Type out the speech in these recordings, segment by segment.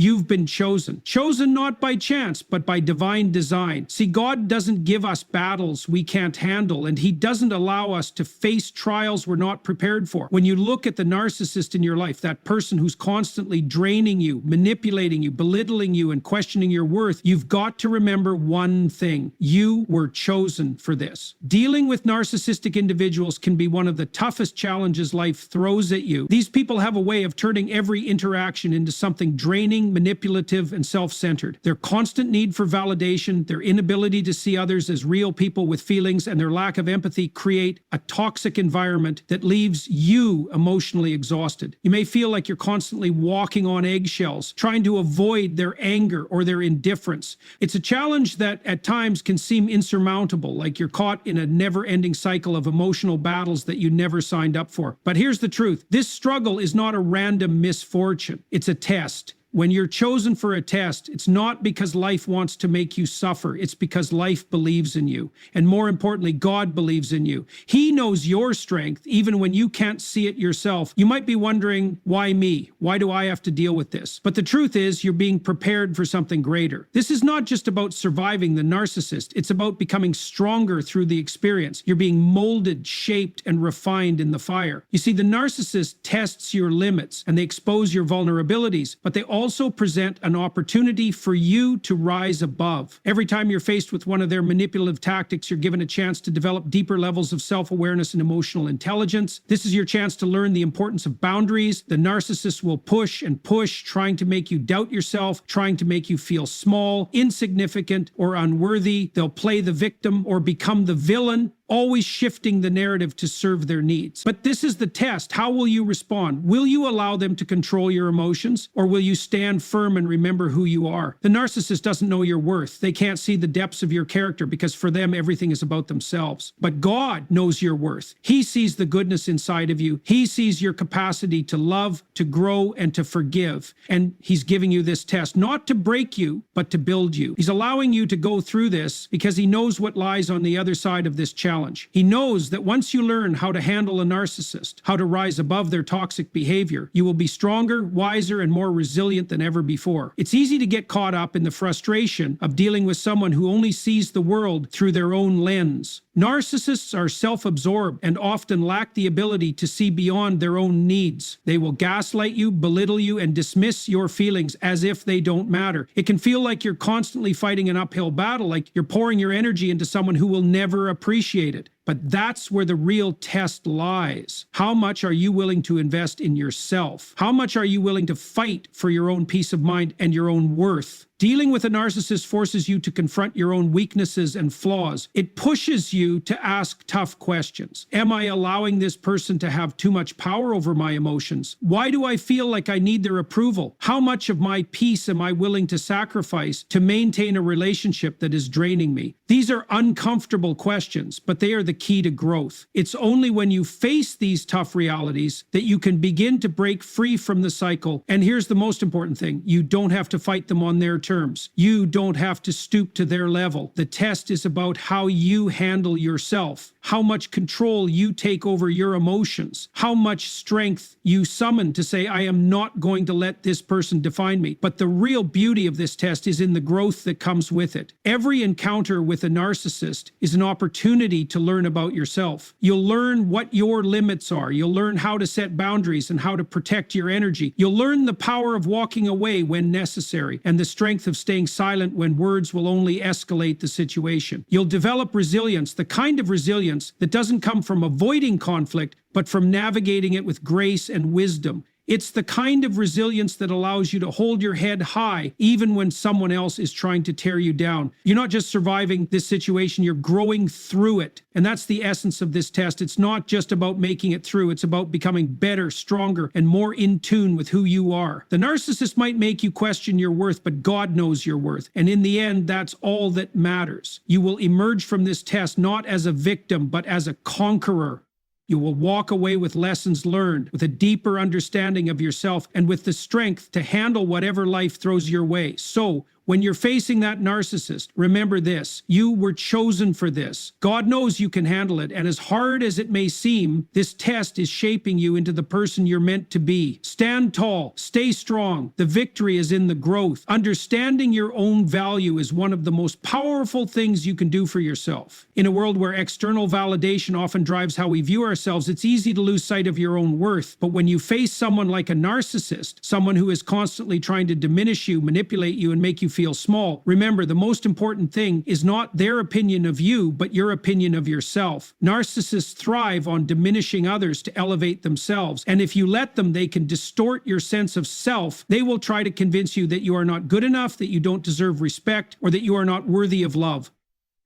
You've been chosen. Chosen not by chance, but by divine design. See, God doesn't give us battles we can't handle, and He doesn't allow us to face trials we're not prepared for. When you look at the narcissist in your life, that person who's constantly draining you, manipulating you, belittling you, and questioning your worth, you've got to remember one thing. You were chosen for this. Dealing with narcissistic individuals can be one of the toughest challenges life throws at you. These people have a way of turning every interaction into something draining, manipulative, and self-centered. Their constant need for validation, their inability to see others as real people with feelings, and their lack of empathy create a toxic environment that leaves you emotionally exhausted. You may feel like you're constantly walking on eggshells, trying to avoid their anger or their indifference. It's a challenge that at times can seem insurmountable, like you're caught in a never-ending cycle of emotional battles that you never signed up for. But here's the truth. This struggle is not a random misfortune. It's a test. When you're chosen for a test, it's not because life wants to make you suffer. It's because life believes in you. And more importantly, God believes in you. He knows your strength, even when you can't see it yourself. You might be wondering, why me? Why do I have to deal with this? But the truth is, you're being prepared for something greater. This is not just about surviving the narcissist. It's about becoming stronger through the experience. You're being molded, shaped, and refined in the fire. You see, the narcissist tests your limits and they expose your vulnerabilities, but they also present an opportunity for you to rise above. Every time you're faced with one of their manipulative tactics, you're given a chance to develop deeper levels of self-awareness and emotional intelligence. This is your chance to learn the importance of boundaries. The narcissist will push and push, trying to make you doubt yourself, trying to make you feel small, insignificant, or unworthy. They'll play the victim or become the villain, always shifting the narrative to serve their needs. But this is the test. How will you respond? Will you allow them to control your emotions, or will you stand firm and remember who you are? The narcissist doesn't know your worth. They can't see the depths of your character because for them, everything is about themselves. But God knows your worth. He sees the goodness inside of you. He sees your capacity to love, to grow, and to forgive. And He's giving you this test, not to break you, but to build you. He's allowing you to go through this because He knows what lies on the other side of this challenge. He knows that once you learn how to handle a narcissist, how to rise above their toxic behavior, you will be stronger, wiser, and more resilient than ever before. It's easy to get caught up in the frustration of dealing with someone who only sees the world through their own lens. Narcissists are self-absorbed and often lack the ability to see beyond their own needs. They will gaslight you, belittle you, and dismiss your feelings as if they don't matter. It can feel like you're constantly fighting an uphill battle, like you're pouring your energy into someone who will never appreciate it. But that's where the real test lies. How much are you willing to invest in yourself? How much are you willing to fight for your own peace of mind and your own worth? Dealing with a narcissist forces you to confront your own weaknesses and flaws. It pushes you to ask tough questions. Am I allowing this person to have too much power over my emotions? Why do I feel like I need their approval? How much of my peace am I willing to sacrifice to maintain a relationship that is draining me? These are uncomfortable questions, but they are the key to growth. It's only when you face these tough realities that you can begin to break free from the cycle. And here's the most important thing. You don't have to fight them on their terms. You don't have to stoop to their level. The test is about how you handle yourself, how much control you take over your emotions, how much strength you summon to say, I am not going to let this person define me. But the real beauty of this test is in the growth that comes with it. Every encounter with a narcissist is an opportunity to learn about yourself. You'll learn what your limits are. You'll learn how to set boundaries and how to protect your energy. You'll learn the power of walking away when necessary and the strength of staying silent when words will only escalate the situation. You'll develop resilience, the kind of resilience that doesn't come from avoiding conflict, but from navigating it with grace and wisdom. It's the kind of resilience that allows you to hold your head high even when someone else is trying to tear you down. You're not just surviving this situation, you're growing through it. And that's the essence of this test. It's not just about making it through, it's about becoming better, stronger, and more in tune with who you are. The narcissist might make you question your worth, but God knows your worth. And in the end, that's all that matters. You will emerge from this test not as a victim, but as a conqueror. You will walk away with lessons learned, with a deeper understanding of yourself, and with the strength to handle whatever life throws your way. So, When you're facing that narcissist, remember this: you were chosen for this. God knows you can handle it, and as hard as it may seem, this test is shaping you into the person you're meant to be. Stand tall, stay strong. The victory is in the growth. Understanding your own value is one of the most powerful things you can do for yourself. In a world where external validation often drives how we view ourselves, it's easy to lose sight of your own worth. But when you face someone like a narcissist, someone who is constantly trying to diminish you, manipulate you, and make you feel small, remember, the most important thing is not their opinion of you, but your opinion of yourself. Narcissists thrive on diminishing others to elevate themselves, and if you let them, they can distort your sense of self. They will try to convince you that you are not good enough, that you don't deserve respect, or that you are not worthy of love.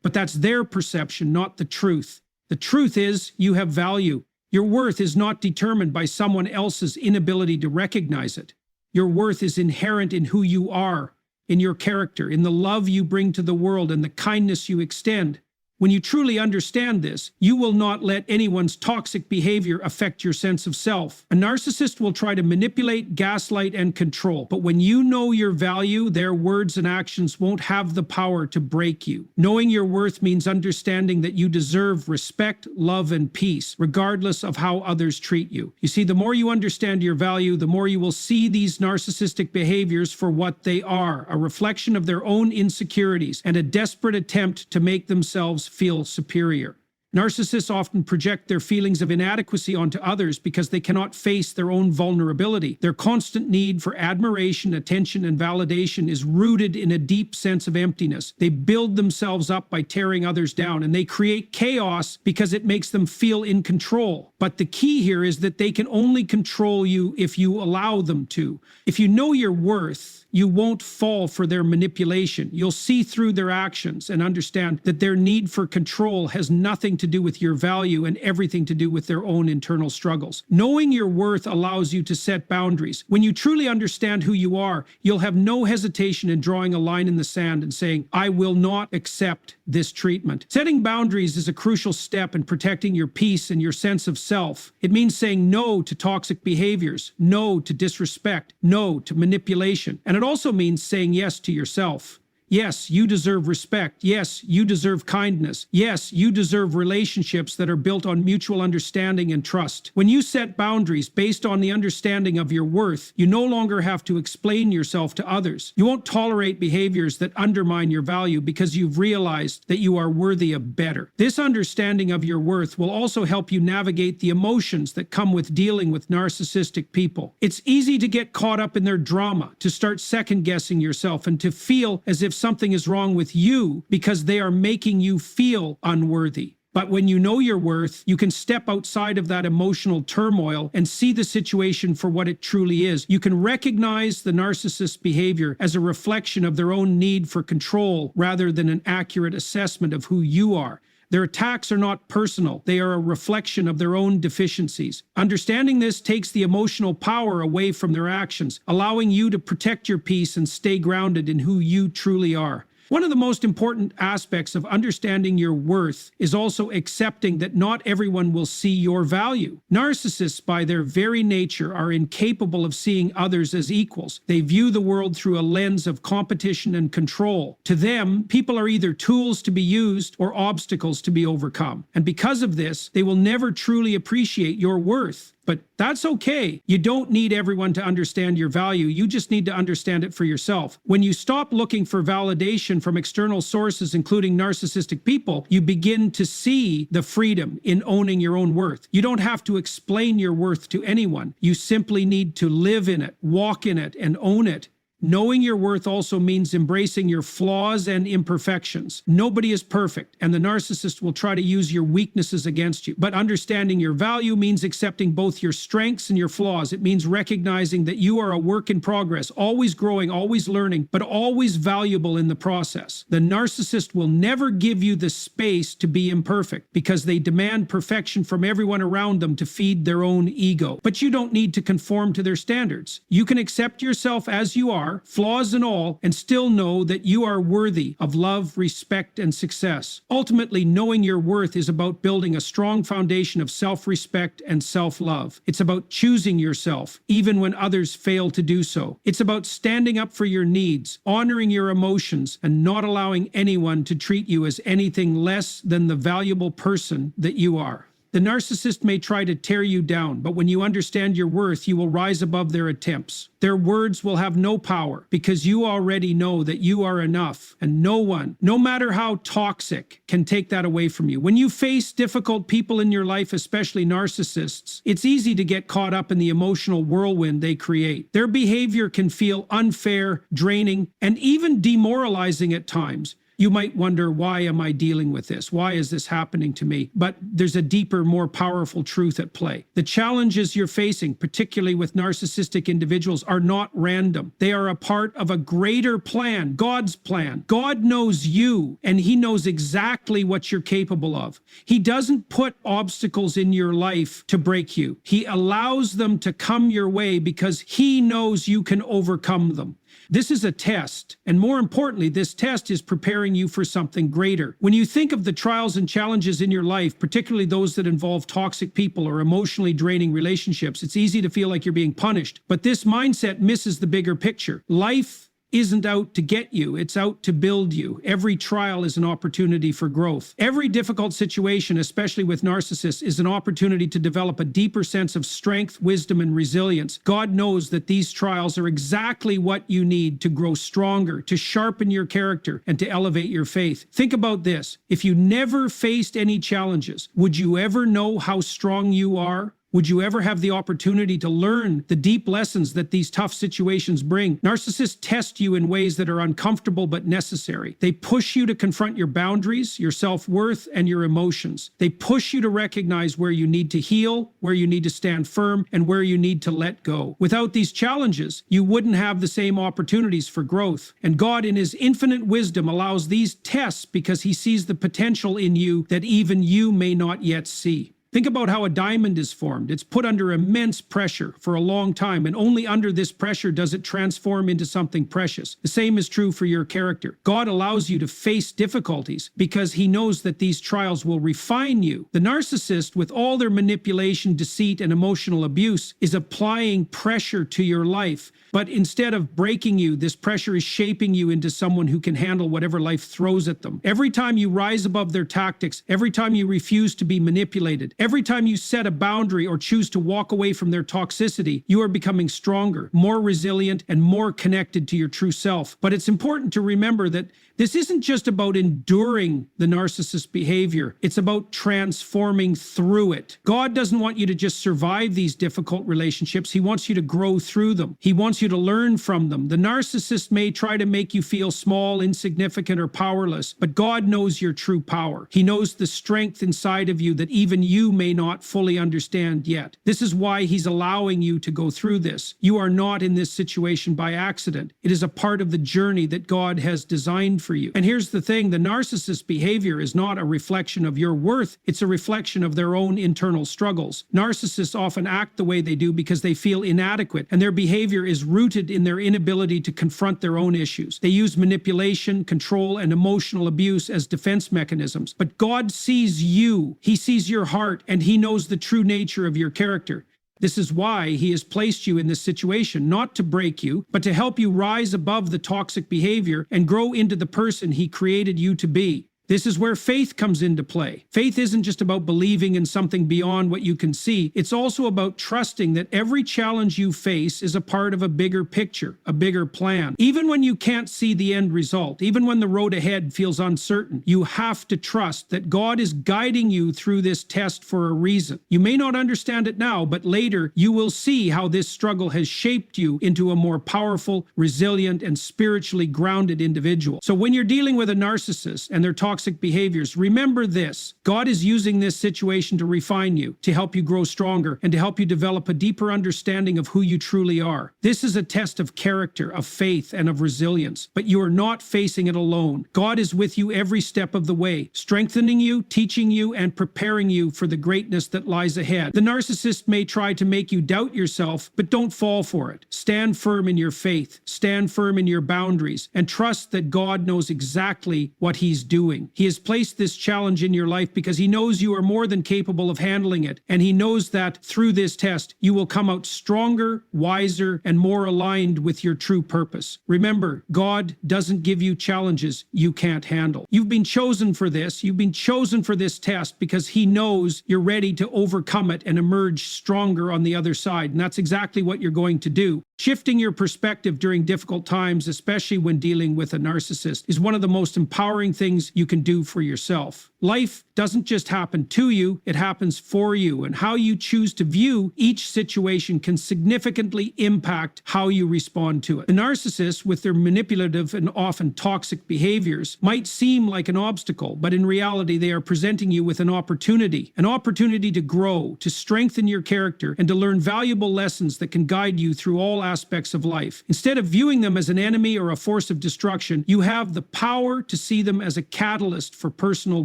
But that's their perception, not the truth. The truth is, you have value. Your worth is not determined by someone else's inability to recognize it. Your worth is inherent in who you are, in your character, in the love you bring to the world, and the kindness you extend. When you truly understand this, you will not let anyone's toxic behavior affect your sense of self. A narcissist will try to manipulate, gaslight, and control. But when you know your value, their words and actions won't have the power to break you. Knowing your worth means understanding that you deserve respect, love, and peace, regardless of how others treat you. You see, the more you understand your value, the more you will see these narcissistic behaviors for what they are: a reflection of their own insecurities and a desperate attempt to make themselves feel superior. Narcissists often project their feelings of inadequacy onto others because they cannot face their own vulnerability. Their constant need for admiration, attention, and validation is rooted in a deep sense of emptiness. They build themselves up by tearing others down, and they create chaos because it makes them feel in control. But the key here is that they can only control you if you allow them to. If you know your worth, you won't fall for their manipulation. You'll see through their actions and understand that their need for control has nothing to do with your value and everything to do with their own internal struggles. Knowing your worth allows you to set boundaries. When you truly understand who you are, you'll have no hesitation in drawing a line in the sand and saying, "I will not accept this treatment." Setting boundaries is a crucial step in protecting your peace and your sense of self. It means saying no to toxic behaviors, no to disrespect, no to manipulation, and it also means saying yes to yourself. Yes, you deserve respect. Yes, you deserve kindness. Yes, you deserve relationships that are built on mutual understanding and trust. When you set boundaries based on the understanding of your worth, you no longer have to explain yourself to others. You won't tolerate behaviors that undermine your value because you've realized that you are worthy of better. This understanding of your worth will also help you navigate the emotions that come with dealing with narcissistic people. It's easy to get caught up in their drama, to start second-guessing yourself, and to feel as if something is wrong with you because they are making you feel unworthy. But when you know your worth, you can step outside of that emotional turmoil and see the situation for what it truly is. You can recognize the narcissist's behavior as a reflection of their own need for control rather than an accurate assessment of who you are. Their attacks are not personal. They are a reflection of their own deficiencies. Understanding this takes the emotional power away from their actions, allowing you to protect your peace and stay grounded in who you truly are. One of the most important aspects of understanding your worth is also accepting that not everyone will see your value. Narcissists, by their very nature, are incapable of seeing others as equals. They view the world through a lens of competition and control. To them, people are either tools to be used or obstacles to be overcome. And because of this, they will never truly appreciate your worth. But that's okay. You don't need everyone to understand your value. You just need to understand it for yourself. When you stop looking for validation from external sources, including narcissistic people, you begin to see the freedom in owning your own worth. You don't have to explain your worth to anyone. You simply need to live in it, walk in it, and own it. Knowing your worth also means embracing your flaws and imperfections. Nobody is perfect, and the narcissist will try to use your weaknesses against you. But understanding your value means accepting both your strengths and your flaws. It means recognizing that you are a work in progress, always growing, always learning, but always valuable in the process. The narcissist will never give you the space to be imperfect because they demand perfection from everyone around them to feed their own ego. But you don't need to conform to their standards. You can accept yourself as you are, are, flaws and all, and still know that you are worthy of love, respect, and success. Ultimately, knowing your worth is about building a strong foundation of self-respect and self-love. It's about choosing yourself, even when others fail to do so. It's about standing up for your needs, honoring your emotions, and not allowing anyone to treat you as anything less than the valuable person that you are. The narcissist may try to tear you down, but when you understand your worth, you will rise above their attempts. Their words will have no power because you already know that you are enough, and no one, no matter how toxic, can take that away from you. When you face difficult people in your life, especially narcissists, it's easy to get caught up in the emotional whirlwind they create. Their behavior can feel unfair, draining, and even demoralizing at times. You might wonder, why am I dealing with this? Why is this happening to me? But there's a deeper, more powerful truth at play. The challenges you're facing, particularly with narcissistic individuals, are not random. They are a part of a greater plan, God's plan. God knows you, and He knows exactly what you're capable of. He doesn't put obstacles in your life to break you. He allows them to come your way because He knows you can overcome them. This is a test, and more importantly, this test is preparing you for something greater. When you think of the trials and challenges in your life, particularly those that involve toxic people or emotionally draining relationships, it's easy to feel like you're being punished. But this mindset misses the bigger picture. Life isn't out to get you, it's out to build you. Every trial is an opportunity for growth. Every difficult situation, especially with narcissists, is an opportunity to develop a deeper sense of strength, wisdom, and resilience. God knows that these trials are exactly what you need to grow stronger, to sharpen your character, and to elevate your faith. Think about this. If you never faced any challenges, would you ever know how strong you are? Would you ever have the opportunity to learn the deep lessons that these tough situations bring? Narcissists test you in ways that are uncomfortable but necessary. They push you to confront your boundaries, your self-worth, and your emotions. They push you to recognize where you need to heal, where you need to stand firm, and where you need to let go. Without these challenges, you wouldn't have the same opportunities for growth. And God, in His infinite wisdom, allows these tests because He sees the potential in you that even you may not yet see. Think about how a diamond is formed. It's put under immense pressure for a long time, and only under this pressure does it transform into something precious. The same is true for your character. God allows you to face difficulties because He knows that these trials will refine you. The narcissist, with all their manipulation, deceit, and emotional abuse, is applying pressure to your life. But instead of breaking you, this pressure is shaping you into someone who can handle whatever life throws at them. Every time you rise above their tactics, every time you refuse to be manipulated, every time you set a boundary or choose to walk away from their toxicity, you are becoming stronger, more resilient, and more connected to your true self. But it's important to remember that this isn't just about enduring the narcissist behavior. It's about transforming through it. God doesn't want you to just survive these difficult relationships. He wants you to grow through them. He wants you to learn from them. The narcissist may try to make you feel small, insignificant, or powerless, but God knows your true power. He knows the strength inside of you that even you may not fully understand yet. This is why He's allowing you to go through this. You are not in this situation by accident. It is a part of the journey that God has designed for you. And here's the thing, the narcissist behavior is not a reflection of your worth. It's a reflection of their own internal struggles. Narcissists often act the way they do because they feel inadequate, and their behavior is rooted in their inability to confront their own issues. They use manipulation, control, and emotional abuse as defense mechanisms. But God sees you. He sees your heart, and He knows the true nature of your character. This is why He has placed you in this situation, not to break you, but to help you rise above the toxic behavior and grow into the person He created you to be. This is where faith comes into play. Faith isn't just about believing in something beyond what you can see. It's also about trusting that every challenge you face is a part of a bigger picture, a bigger plan. Even when you can't see the end result, even when the road ahead feels uncertain, you have to trust that God is guiding you through this test for a reason. You may not understand it now, but later you will see how this struggle has shaped you into a more powerful, resilient, and spiritually grounded individual. So when you're dealing with a narcissist and they're talking toxic behaviors, remember this: God is using this situation to refine you, to help you grow stronger, and to help you develop a deeper understanding of who you truly are. This is a test of character, of faith, and of resilience, but you are not facing it alone. God is with you every step of the way, strengthening you, teaching you, and preparing you for the greatness that lies ahead. The narcissist may try to make you doubt yourself, but don't fall for it. Stand firm in your faith, stand firm in your boundaries, and trust that God knows exactly what He's doing. He has placed this challenge in your life because He knows you are more than capable of handling it, and He knows that through this test, you will come out stronger, wiser, and more aligned with your true purpose. Remember, God doesn't give you challenges you can't handle. You've been chosen for this. You've been chosen for this test because He knows you're ready to overcome it and emerge stronger on the other side. And that's exactly what you're going to do. Shifting your perspective during difficult times, especially when dealing with a narcissist, is one of the most empowering things you can do for yourself. Life doesn't just happen to you, it happens for you, and how you choose to view each situation can significantly impact how you respond to it. The narcissists, with their manipulative and often toxic behaviors, might seem like an obstacle, but in reality they are presenting you with an opportunity to grow, to strengthen your character, and to learn valuable lessons that can guide you through all aspects of life. Instead of viewing them as an enemy or a force of destruction, you have the power to see them as a catalyst for personal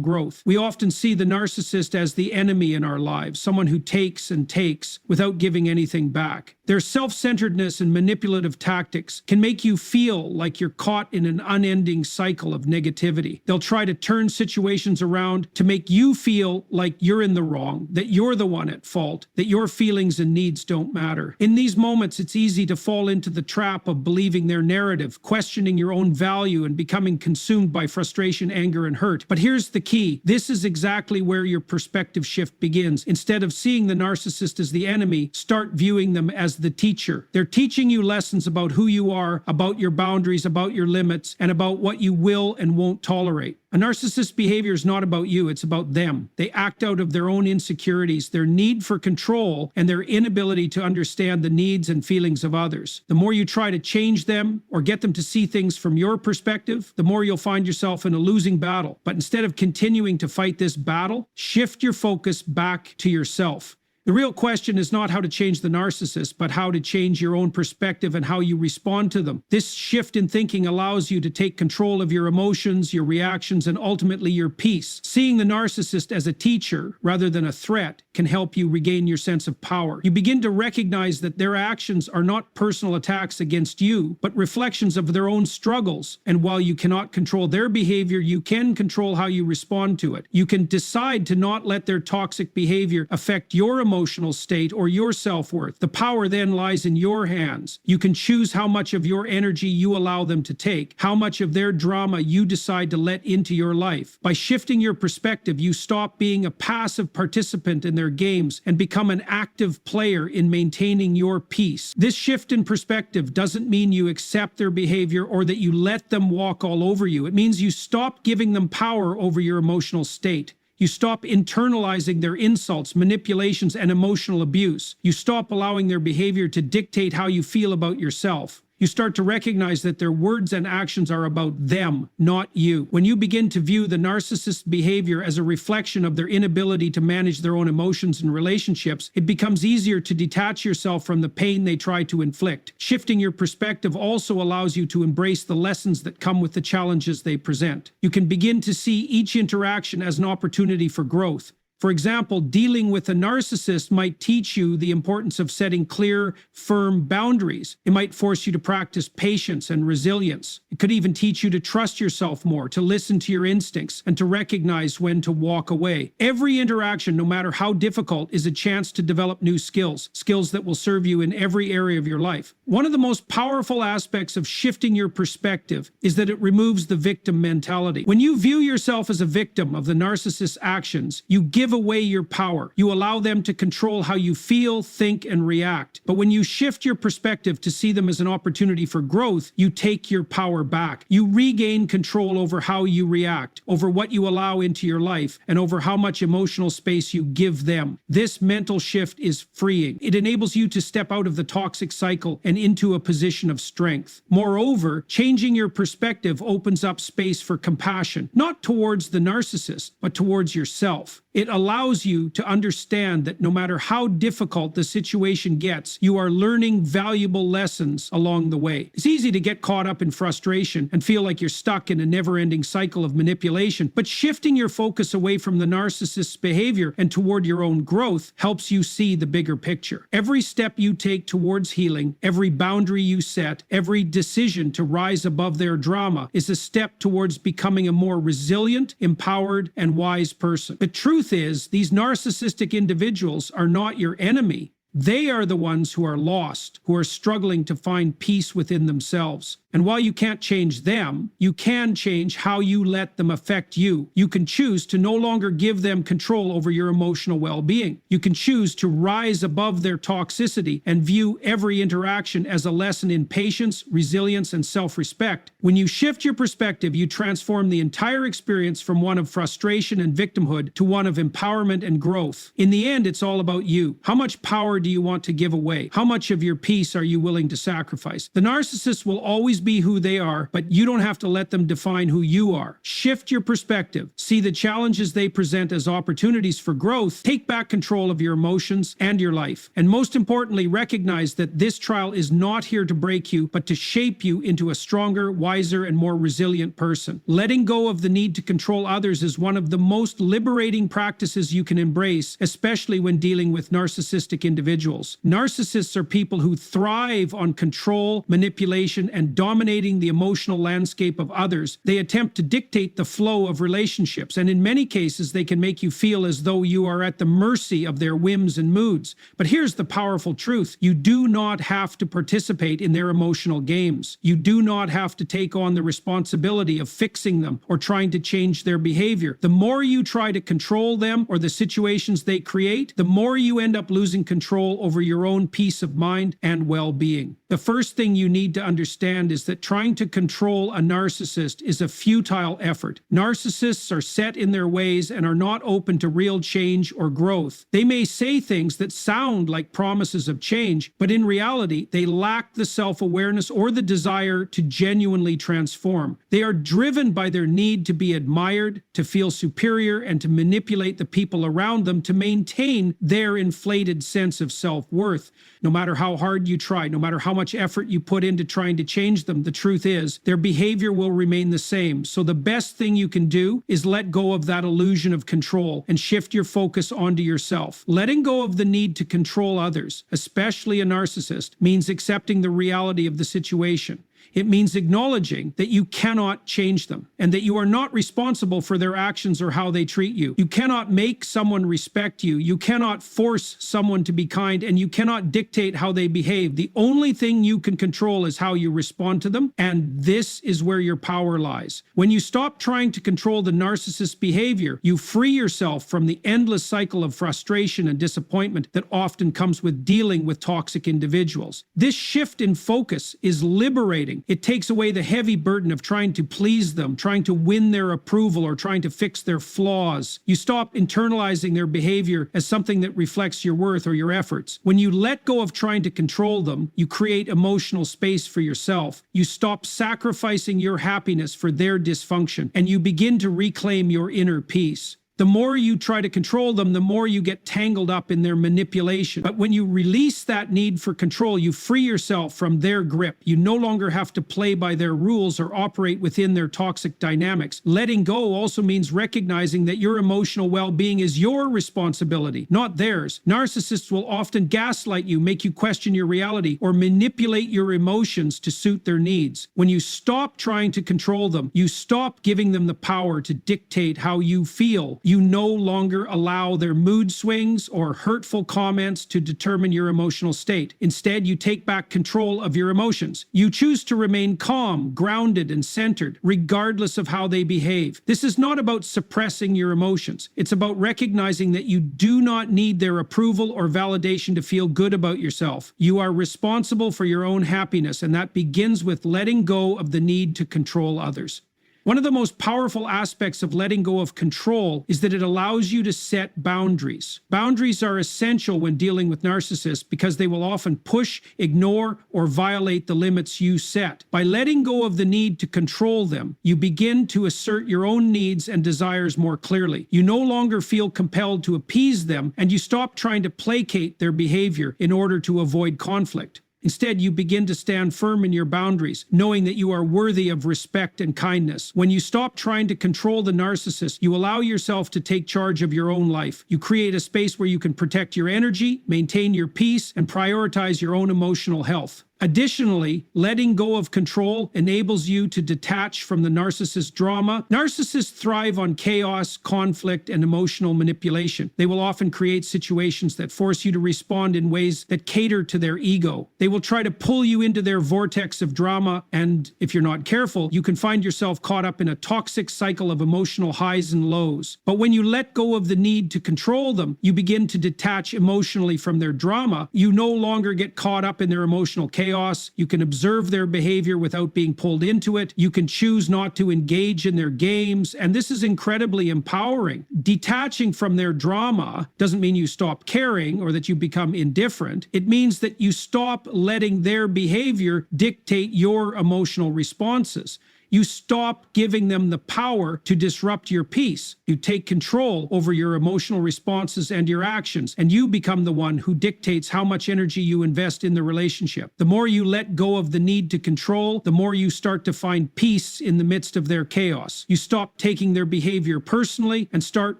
growth. We often see the narcissist as the enemy in our lives, someone who takes and takes without giving anything back. Their self-centeredness and manipulative tactics can make you feel like you're caught in an unending cycle of negativity. They'll try to turn situations around to make you feel like you're in the wrong, that you're the one at fault, that your feelings and needs don't matter. In these moments, it's easy to fall into the trap of believing their narrative, questioning your own value, and becoming consumed by frustration, anger, and hurt. But here's the key. This is exactly where your perspective shift begins. Instead of seeing the narcissist as the enemy, start viewing them as the teacher. They're teaching you lessons about who you are, about your boundaries, about your limits, and about what you will and won't tolerate. A narcissist's behavior is not about you, it's about them. They act out of their own insecurities, their need for control, and their inability to understand the needs and feelings of others. The more you try to change them or get them to see things from your perspective, the more you'll find yourself in a losing battle. But instead of continuing to fight this battle, shift your focus back to yourself. The real question is not how to change the narcissist, but how to change your own perspective and how you respond to them. This shift in thinking allows you to take control of your emotions, your reactions, and ultimately your peace. Seeing the narcissist as a teacher rather than a threat can help you regain your sense of power. You begin to recognize that their actions are not personal attacks against you, but reflections of their own struggles. And while you cannot control their behavior, you can control how you respond to it. You can decide to not let their toxic behavior affect your emotional state or your self-worth. The power then lies in your hands. You can choose how much of your energy you allow them to take, how much of their drama you decide to let into your life. By shifting your perspective, you stop being a passive participant in their games and become an active player in maintaining your peace. This shift in perspective doesn't mean you accept their behavior or that you let them walk all over you. It means you stop giving them power over your emotional state. You stop internalizing their insults, manipulations, and emotional abuse. You stop allowing their behavior to dictate how you feel about yourself. You start to recognize that their words and actions are about them, not you. When you begin to view the narcissist's behavior as a reflection of their inability to manage their own emotions and relationships, it becomes easier to detach yourself from the pain they try to inflict. Shifting your perspective also allows you to embrace the lessons that come with the challenges they present. You can begin to see each interaction as an opportunity for growth. For example, dealing with a narcissist might teach you the importance of setting clear, firm boundaries. It might force you to practice patience and resilience. It could even teach you to trust yourself more, to listen to your instincts, and to recognize when to walk away. Every interaction, no matter how difficult, is a chance to develop new skills that will serve you in every area of your life. One of the most powerful aspects of shifting your perspective is that it removes the victim mentality. When you view yourself as a victim of the narcissist's actions, you give give away your power. You allow them to control how you feel, think, and react. But when you shift your perspective to see them as an opportunity for growth, you take your power back. You regain control over how you react, over what you allow into your life, and over how much emotional space you give them. This mental shift is freeing. It enables you to step out of the toxic cycle and into a position of strength. Moreover, changing your perspective opens up space for compassion, not towards the narcissist, but towards yourself. It allows you to understand that no matter how difficult the situation gets, you are learning valuable lessons along the way. It's easy to get caught up in frustration and feel like you're stuck in a never-ending cycle of manipulation, but shifting your focus away from the narcissist's behavior and toward your own growth helps you see the bigger picture. Every step you take towards healing, every boundary you set, every decision to rise above their drama is a step towards becoming a more resilient, empowered, and wise person. The truth is, these narcissistic individuals are not your enemy. They are the ones who are lost, who are struggling to find peace within themselves. And while you can't change them, you can change how you let them affect you. You can choose to no longer give them control over your emotional well-being. You can choose to rise above their toxicity and view every interaction as a lesson in patience, resilience, and self-respect. When you shift your perspective, you transform the entire experience from one of frustration and victimhood to one of empowerment and growth. In the end, it's all about you. How much power do you want to give away? How much of your peace are you willing to sacrifice? The narcissist will always be who they are, but you don't have to let them define who you are. Shift your perspective. See the challenges they present as opportunities for growth. Take back control of your emotions and your life. And most importantly, recognize that this trial is not here to break you, but to shape you into a stronger, wiser, and more resilient person. Letting go of the need to control others is one of the most liberating practices you can embrace, especially when dealing with narcissistic individuals. Narcissists are people who thrive on control, manipulation, and dominating the emotional landscape of others. They attempt to dictate the flow of relationships, and in many cases, they can make you feel as though you are at the mercy of their whims and moods. But here's the powerful truth. You do not have to participate in their emotional games. You do not have to take on the responsibility of fixing them or trying to change their behavior. The more you try to control them or the situations they create, the more you end up losing control over your own peace of mind and well-being. The first thing you need to understand is that trying to control a narcissist is a futile effort. Narcissists are set in their ways and are not open to real change or growth. They may say things that sound like promises of change, but in reality, they lack the self-awareness or the desire to genuinely transform. They are driven by their need to be admired, to feel superior, and to manipulate the people around them to maintain their inflated sense of self-worth. No matter how hard you try, no matter how much effort you put into trying to change them, the truth is their behavior will remain the same. So the best thing you can do is let go of that illusion of control and shift your focus onto yourself. Letting go of the need to control others, especially a narcissist, means accepting the reality of the situation. It means acknowledging that you cannot change them and that you are not responsible for their actions or how they treat you. You cannot make someone respect you. You cannot force someone to be kind, and you cannot dictate how they behave. The only thing you can control is how you respond to them, and this is where your power lies. When you stop trying to control the narcissist's behavior, you free yourself from the endless cycle of frustration and disappointment that often comes with dealing with toxic individuals. This shift in focus is liberating. It takes away the heavy burden of trying to please them, trying to win their approval, or trying to fix their flaws. You stop internalizing their behavior as something that reflects your worth or your efforts. When you let go of trying to control them, you create emotional space for yourself. You stop sacrificing your happiness for their dysfunction, and you begin to reclaim your inner peace. The more you try to control them, the more you get tangled up in their manipulation. But when you release that need for control, you free yourself from their grip. You no longer have to play by their rules or operate within their toxic dynamics. Letting go also means recognizing that your emotional well-being is your responsibility, not theirs. Narcissists will often gaslight you, make you question your reality, or manipulate your emotions to suit their needs. When you stop trying to control them, you stop giving them the power to dictate how you feel. You no longer allow their mood swings or hurtful comments to determine your emotional state. Instead, you take back control of your emotions. You choose to remain calm, grounded, and centered, regardless of how they behave. This is not about suppressing your emotions. It's about recognizing that you do not need their approval or validation to feel good about yourself. You are responsible for your own happiness, and that begins with letting go of the need to control others. One of the most powerful aspects of letting go of control is that it allows you to set boundaries. Boundaries are essential when dealing with narcissists because they will often push, ignore, or violate the limits you set. By letting go of the need to control them, you begin to assert your own needs and desires more clearly. You no longer feel compelled to appease them, and you stop trying to placate their behavior in order to avoid conflict. Instead, you begin to stand firm in your boundaries, knowing that you are worthy of respect and kindness. When you stop trying to control the narcissist, you allow yourself to take charge of your own life. You create a space where you can protect your energy, maintain your peace, and prioritize your own emotional health. Additionally, letting go of control enables you to detach from the narcissist drama. Narcissists thrive on chaos, conflict, and emotional manipulation. They will often create situations that force you to respond in ways that cater to their ego. They will try to pull you into their vortex of drama, and if you're not careful, you can find yourself caught up in a toxic cycle of emotional highs and lows. But when you let go of the need to control them, you begin to detach emotionally from their drama. You no longer get caught up in their emotional chaos. You can observe their behavior without being pulled into it. You can choose not to engage in their games, and this is incredibly empowering. Detaching from their drama doesn't mean you stop caring or that you become indifferent. It means that you stop letting their behavior dictate your emotional responses. You stop giving them the power to disrupt your peace. You take control over your emotional responses and your actions, and you become the one who dictates how much energy you invest in the relationship. The more you let go of the need to control, the more you start to find peace in the midst of their chaos. You stop taking their behavior personally and start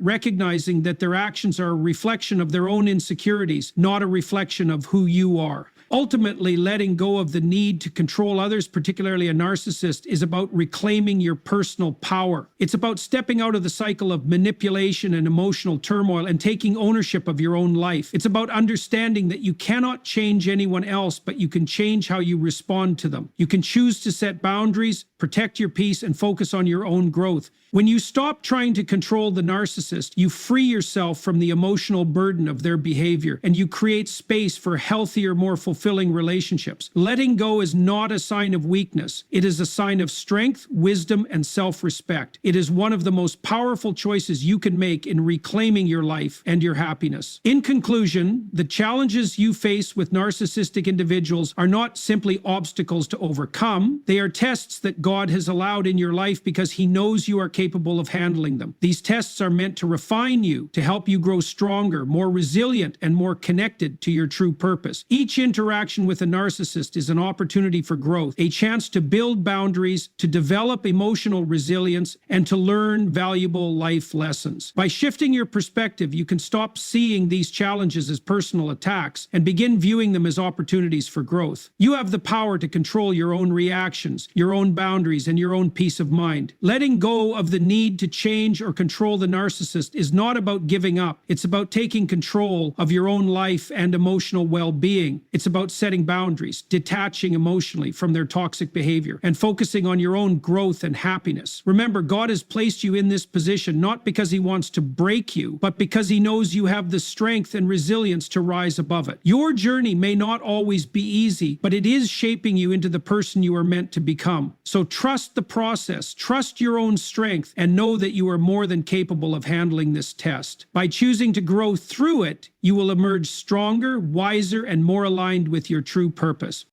recognizing that their actions are a reflection of their own insecurities, not a reflection of who you are. Ultimately, letting go of the need to control others, particularly a narcissist, is about reclaiming your personal power. It's about stepping out of the cycle of manipulation and emotional turmoil and taking ownership of your own life. It's about understanding that you cannot change anyone else, but you can change how you respond to them. You can choose to set boundaries, protect your peace, and focus on your own growth. When you stop trying to control the narcissist, you free yourself from the emotional burden of their behavior, and you create space for healthier, more fulfilling relationships. Letting go is not a sign of weakness. It is a sign of strength, wisdom, and self-respect. It is one of the most powerful choices you can make in reclaiming your life and your happiness. In conclusion, the challenges you face with narcissistic individuals are not simply obstacles to overcome. They are tests that God has allowed in your life because He knows you are capable of handling them. These tests are meant to refine you, to help you grow stronger, more resilient, and more connected to your true purpose. Each interaction with a narcissist is an opportunity for growth, a chance to build boundaries, to develop emotional resilience, and to learn valuable life lessons. By shifting your perspective, you can stop seeing these challenges as personal attacks and begin viewing them as opportunities for growth. You have the power to control your own reactions, your own boundaries, and your own peace of mind. Letting go of the need to change or control the narcissist is not about giving up. It's about taking control of your own life and emotional well-being. It's about setting boundaries, detaching emotionally from their toxic behavior, and focusing on your own growth and happiness. Remember, God has placed you in this position not because He wants to break you, but because He knows you have the strength and resilience to rise above it. Your journey may not always be easy, but it is shaping you into the person you are meant to become. So trust the process, trust your own strength, and know that you are more than capable of handling this test. By choosing to grow through it, you will emerge stronger, wiser, and more aligned with your true purpose.